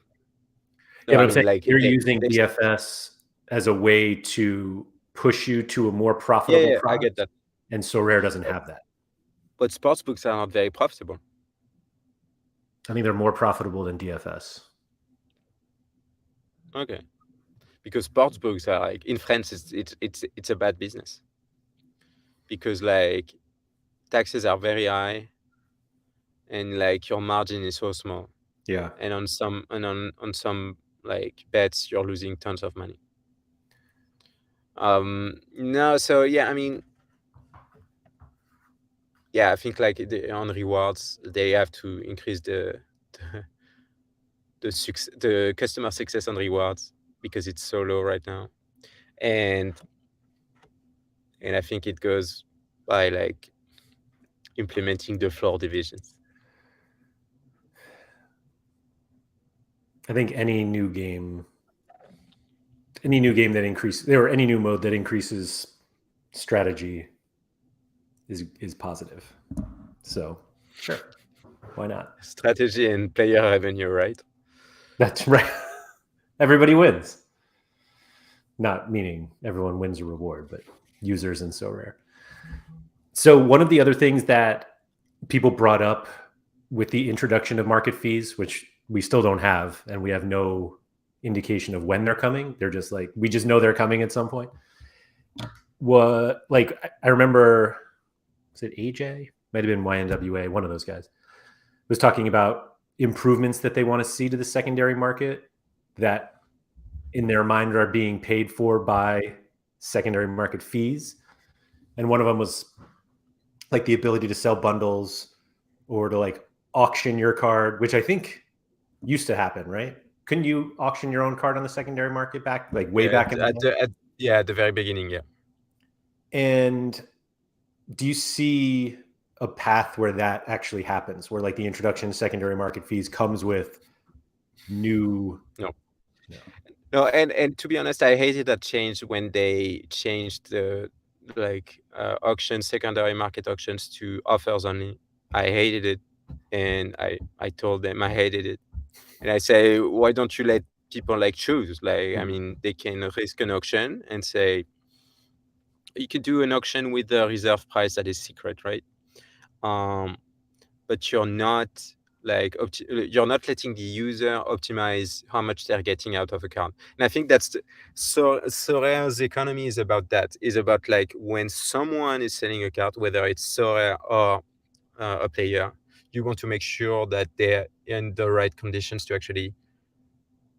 Speaker 1: Yeah, but
Speaker 2: I
Speaker 1: I'm
Speaker 2: mean,
Speaker 1: saying
Speaker 2: like
Speaker 1: you're using DFS as a way to push you to a more profitable
Speaker 2: I
Speaker 1: product,
Speaker 2: get that.
Speaker 1: and Sorare doesn't have that.
Speaker 2: But sports books are not very profitable.
Speaker 1: I think they're more profitable than DFS.
Speaker 2: Okay, because sports books are like in France, it's a bad business because like taxes are very high and like your margin is so small.
Speaker 1: Yeah.
Speaker 2: And on some like bets you're losing tons of money. No, so yeah, I mean, yeah, I think like on rewards they have to increase the customer success on rewards because it's so low right now, and I think it goes by like implementing the floor divisions.
Speaker 1: I think any new game that increases, or any new mode that increases strategy is positive. So sure, why not?
Speaker 2: Strategy and player revenue, right?
Speaker 1: That's right. Everybody wins. Not meaning everyone wins a reward, but users and Sorare. So one of the other things that people brought up with the introduction of market fees, which we still don't have, and we have no indication of when they're coming. They're just like, we just know they're coming at some point. What, like, I remember, was it AJ? Might have been YNWA, one of those guys, was talking about improvements that they want to see to the secondary market that in their mind are being paid for by secondary market fees. And one of them was like the ability to sell bundles or to like auction your card, which I think used to happen, right? Couldn't you auction your own card on the secondary market back, like way back in the day?
Speaker 2: At the very beginning, yeah.
Speaker 1: And do you see a path where that actually happens, where like the introduction to secondary market fees comes with new?
Speaker 2: No, and to be honest, I hated that change when they changed the like auctions, secondary market auctions to offers only. I hated it, and I told them I hated it, and I say, why don't you let people like choose? Like, I mean, they can risk an auction and say you could do an auction with the reserve price that is secret, right? But you're not like you're not letting the user optimize how much they're getting out of a card. And I think that's Sorare's economy is about that. Is about like when someone is selling a card, whether it's Sorare or a player, you want to make sure that they're in the right conditions to actually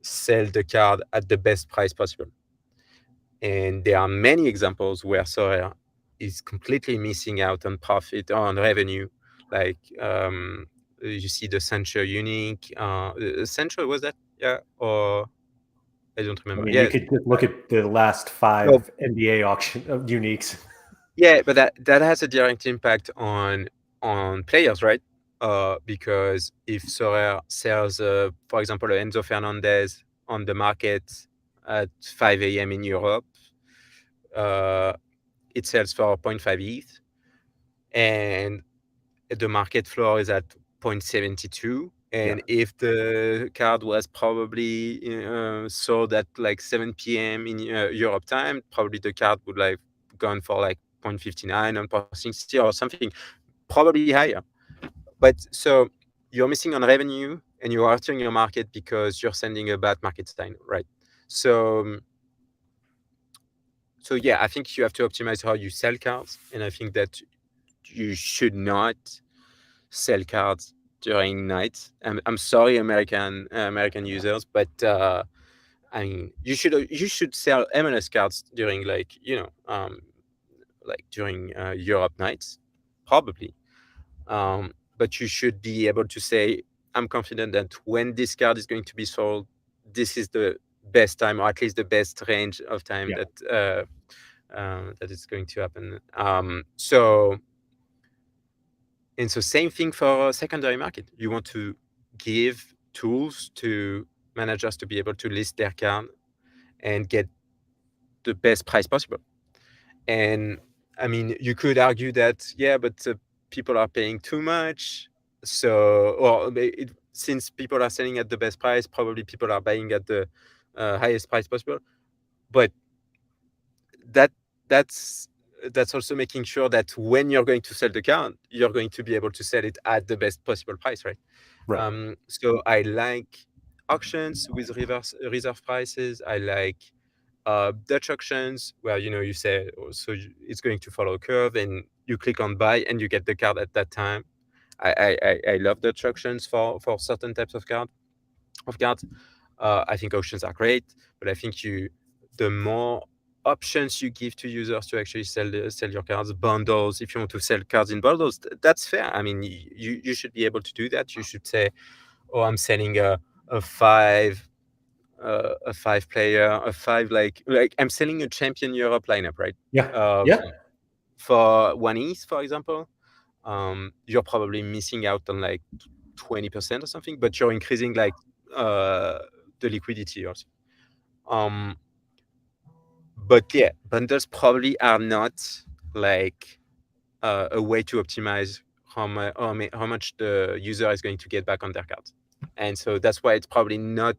Speaker 2: sell the card at the best price possible. And there are many examples where Sorare is completely missing out on profit, on revenue. Like you see the Sancho unique. Sancho, was that? Yeah, or I don't remember.
Speaker 1: I mean,
Speaker 2: Yeah,
Speaker 1: you could just look at the last 5
Speaker 2: no,
Speaker 1: NBA auction of uniques.
Speaker 2: yeah, but that has a direct impact on players, right? Because if Sorare sells, for example, Enzo Fernandez on the market at 5 a.m. in Europe, it sells for 0.5 ETH, and the market floor is at 0.72. And if the card was probably sold at like 7 p.m. in Europe time, probably the card would like gone for like 0.59 or 0.60 or something, probably higher. But so you're missing on revenue and you're hurting your market because you're sending a bad market signal, right? So yeah, I think you have to optimize how you sell cards, and I think that you should not sell cards during night. I'm sorry, American users, but I mean, you should sell MLS cards during like like during Europe nights, probably. But you should be able to say, I'm confident that when this card is going to be sold, this is the best time, or at least the best range of time that is going to happen. And so same thing for secondary market. You want to give tools to managers to be able to list their card and get the best price possible. And I mean, you could argue that, yeah, but people are paying too much. So, or since people are selling at the best price, probably people are buying at the highest price possible. But that's also making sure that when you're going to sell the card, you're going to be able to sell it at the best possible price, right?
Speaker 1: Right.
Speaker 2: So I like auctions with reserve prices. I like Dutch auctions where you say, so it's going to follow a curve, and you click on buy and you get the card at that time. I love Dutch auctions for certain types of cards. I think auctions are great, but I think the more options you give to users to actually sell your cards, bundles. If you want to sell cards in bundles, that's fair. I mean, you should be able to do that. You should say, oh, I'm selling a five player, like I'm selling a Champion Europe lineup, right?
Speaker 1: Yeah. Yeah.
Speaker 2: For 1 ETH, for example, you're probably missing out on like 20% or something, but you're increasing like the liquidity also. But yeah, bundles probably are not like a way to optimize how much the user is going to get back on their cards. And so that's why it's probably not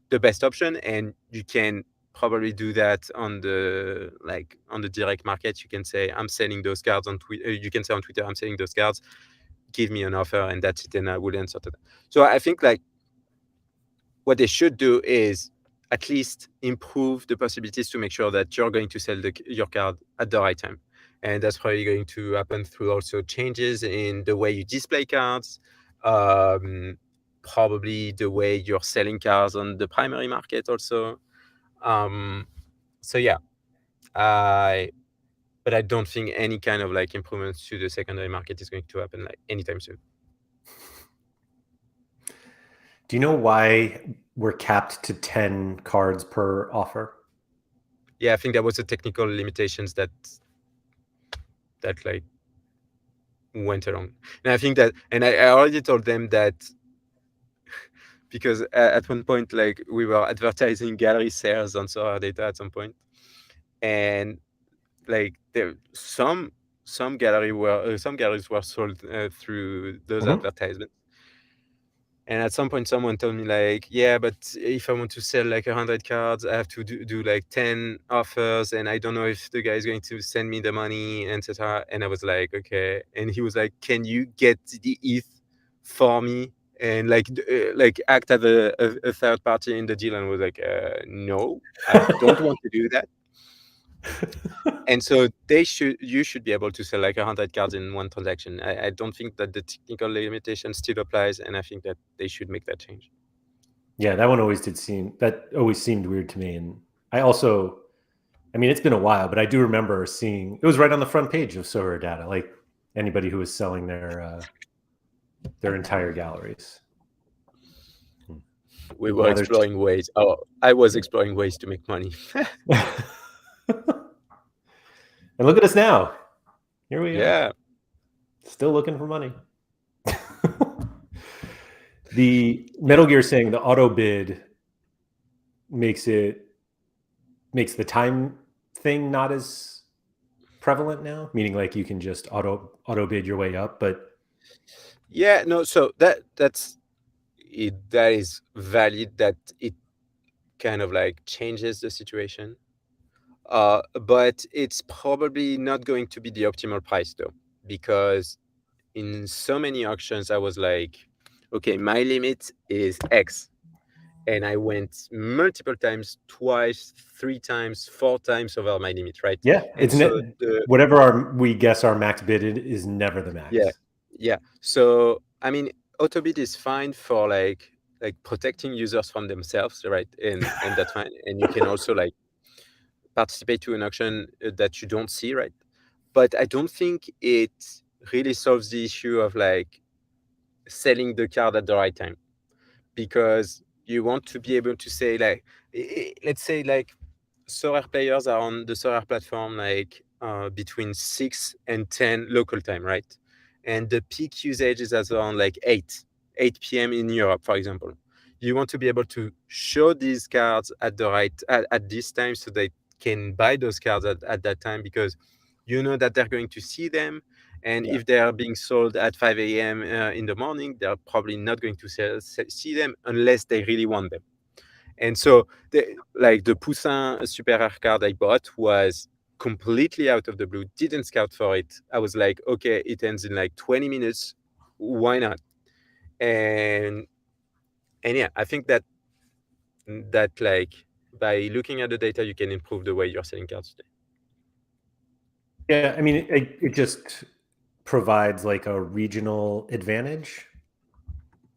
Speaker 2: the best option. And you can probably do that on the direct market. You can say, I'm selling those cards on Twitter. You can say on Twitter, I'm selling those cards. Give me an offer, and that's it, and I will answer to that. So I think like what they should do is at least improve the possibilities to make sure that you're going to sell your card at the right time. And that's probably going to happen through also changes in the way you display cards, probably the way you're selling cards on the primary market also. So yeah, but I don't think any kind of like improvements to the secondary market is going to happen like anytime soon.
Speaker 1: Do you know why we're capped to 10 cards per offer?
Speaker 2: Yeah, I think that was the technical limitations that like went along. And I think that, and I already told them that because at one point, like we were advertising gallery sales on SorareData at some point, and like there some galleries were sold through those advertisements. And at some point, someone told me like, yeah, but if I want to sell like 100 cards, I have to do like 10 offers, and I don't know if the guy is going to send me the money, etc. And I was like, okay. And he was like, can you get the ETH for me and like act as a third party in the deal? And I was like, no, I don't want to do that. And so you should be able to sell like 100 cards in one transaction. I don't think that the technical limitation still applies, and I think that they should make that change.
Speaker 1: Yeah, that one always seemed weird to me. And I mean, it's been a while, but I do remember seeing it was right on the front page of SorareData, like anybody who was selling their entire galleries.
Speaker 2: We were exploring ways. Oh, I was exploring ways to make money.
Speaker 1: And look at us now. Here we
Speaker 2: are.
Speaker 1: Still looking for money. The Metal Gear saying the auto bid makes the time thing not as prevalent now, meaning like you can just auto bid your way up. But
Speaker 2: yeah, no, so that's it. That is valid, that it kind of like changes the situation. But it's probably not going to be the optimal price though, because in so many auctions I was like, okay, my limit is X, and I went multiple times, twice, 3 times, 4 times over my limit, right?
Speaker 1: Yeah,
Speaker 2: and so
Speaker 1: whatever we guess our max bid is never the max.
Speaker 2: Yeah. So I mean, auto bid is fine for like protecting users from themselves, right? And that's fine. And you can also like participate to an auction that you don't see, right? But I don't think it really solves the issue of like selling the card at the right time, because you want to be able to say like, let's say like Sorare players are on the Sorare platform like between 6 and 10 local time, right? And the peak usage is around like 8 p.m. in Europe, for example. you want to be able to show these cards at the right at this time, so they can buy those cards at that time, because you know that they're going to see them. And if they are being sold at 5 a.m. In the morning, they're probably not going to see them unless they really want them. And so, the Poussin Super Rare card I bought was completely out of the blue, didn't scout for it. I was like, okay, it ends in like 20 minutes. Why not? And yeah, I think that like by looking at the data, you can improve the way you're selling cards today.
Speaker 1: Yeah, I mean, it just provides like a regional advantage,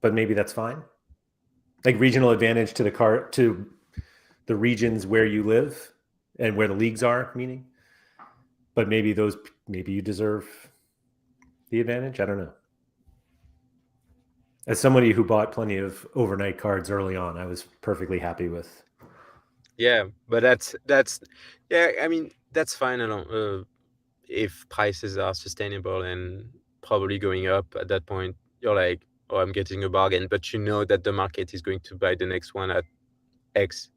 Speaker 1: but maybe that's fine. Like regional advantage to the regions where you live and where the leagues are, meaning. But maybe you deserve the advantage. I don't know. As somebody who bought plenty of overnight cards early on, I was perfectly happy with.
Speaker 2: Yeah, but that's yeah. I mean, that's fine. I don't. If prices are sustainable and probably going up at that point, you're like, oh, I'm getting a bargain, but you know that the market is going to buy the next one at X.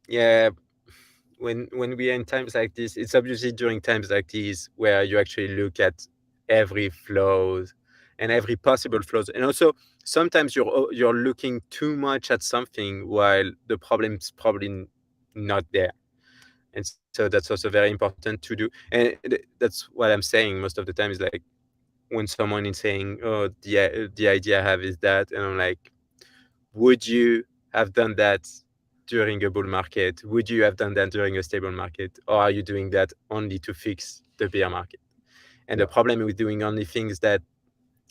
Speaker 2: Yeah, when we are in times like this, it's obviously during times like these where you actually look at every flows and every possible flows. And also sometimes you're looking too much at something while the problem's probably not there. And so that's also very important to do. And that's what I'm saying most of the time, is like when someone is saying, oh, the idea I have is that, and I'm like, would you have done that during a bull market? Would you have done that during a stable market? Or are you doing that only to fix the bear market? And the problem with doing only things that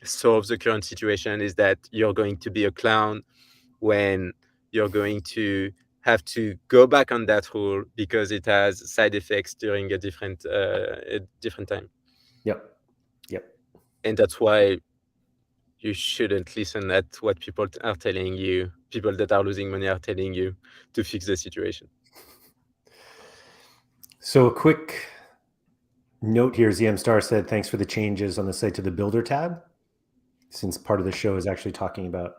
Speaker 2: solves the current situation is that you're going to be a clown when you're going to have to go back on that rule because it has side effects during a different time.
Speaker 1: Yep.
Speaker 2: And that's why you shouldn't listen at what people are telling you, people that are losing money are telling you to fix the situation.
Speaker 1: So a quick note here, ZM Star said, thanks for the changes on the site to the builder tab, since part of the show is actually talking about.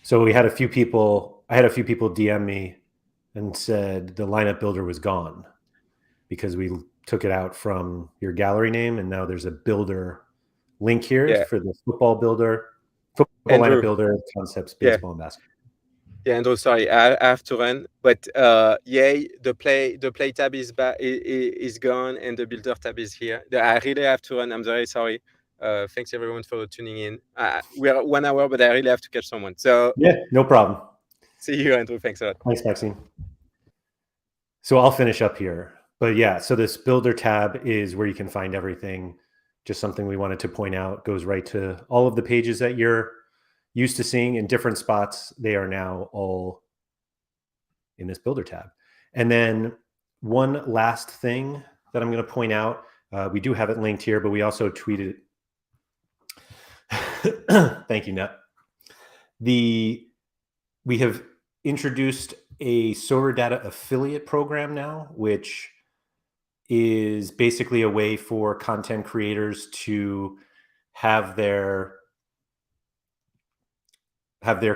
Speaker 1: So I had a few people DM me and said the lineup builder was gone because we took it out from your gallery name, and now there's a builder link here for the football lineup builder, concepts, baseball, and basketball.
Speaker 2: Yeah, Andrew, sorry, I have to run, but the play tab is gone and the builder tab is here. I really have to run. I'm very sorry. Thanks everyone for tuning in. We're 1 hour, but I really have to catch someone. So
Speaker 1: yeah, no problem.
Speaker 2: See you, Andrew. Thanks a lot.
Speaker 1: Thanks, Maxime. So I'll finish up here. But yeah, so this builder tab is where you can find everything. Just something we wanted to point out, goes right to all of the pages that you're used to seeing in different spots. They are now all in this builder tab. And then one last thing that I'm going to point out, we do have it linked here, but we also tweeted thank you, Nut. We have introduced a SorareData affiliate program now, which is basically a way for content creators to have their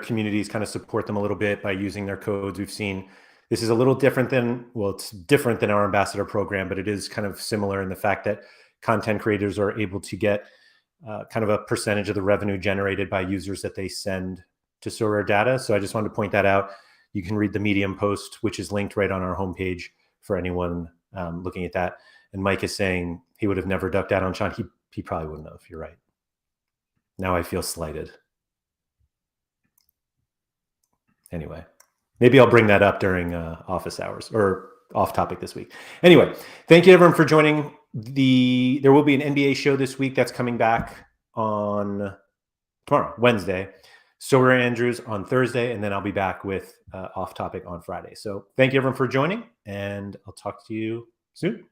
Speaker 1: communities kind of support them a little bit by using their codes. We've seen this is a little different than, well, it's different than our ambassador program, but it is kind of similar in the fact that content creators are able to get kind of a percentage of the revenue generated by users that they send to SorareData. So I just wanted to point that out. You can read the Medium post, which is linked right on our homepage for anyone looking at that. And Mike is saying he would have never ducked out on Sean. He probably wouldn't have. You're right. Now I feel slighted. Anyway, maybe I'll bring that up during office hours or off topic this week. Anyway, thank you everyone for joining. There will be an NBA show this week that's coming back on tomorrow, Wednesday. Sorare Andrews on Thursday, and then I'll be back with off topic on Friday. So thank you everyone for joining, and I'll talk to you soon.